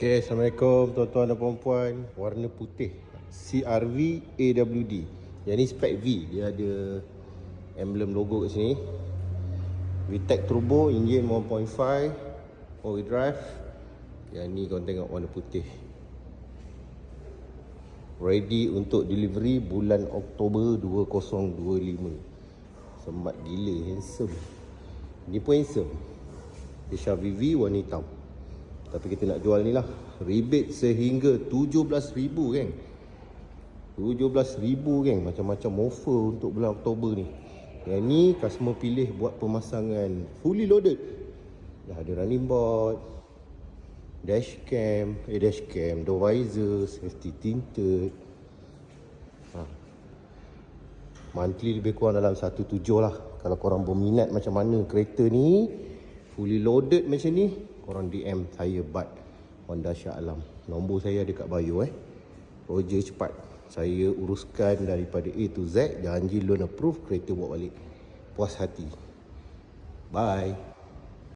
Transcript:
Okay, Assalamualaikum tuan-tuan dan puan-puan. Warna putih CRV AWD. Yang ni spec V. Dia ada emblem logo kat sini. VTEC turbo, engine 1.5, all-wheel drive. Yang ni korang tengok warna putih. Ready untuk delivery bulan Oktober 2025. Semat gila, handsome. Ni pun handsome. HRV warna hitam. Tapi kita nak jual ni lah. Rebate sehingga 17,000 geng. 17,000 geng. Macam-macam offer untuk bulan Oktober ni. Yang ni customer pilih buat pemasangan fully loaded. Dah ada running board, dashcam, door visor, safety tinted. Monthly lebih kurang dalam 1.7 lah. Kalau korang berminat macam mana kereta ni fully loaded macam ni, korang DM saya Bad Honda Shah Alam. Nombor saya ada kat bio Roger cepat. Saya uruskan daripada A to Z. Janji loan approve, kereta bawa balik. Puas hati. Bye.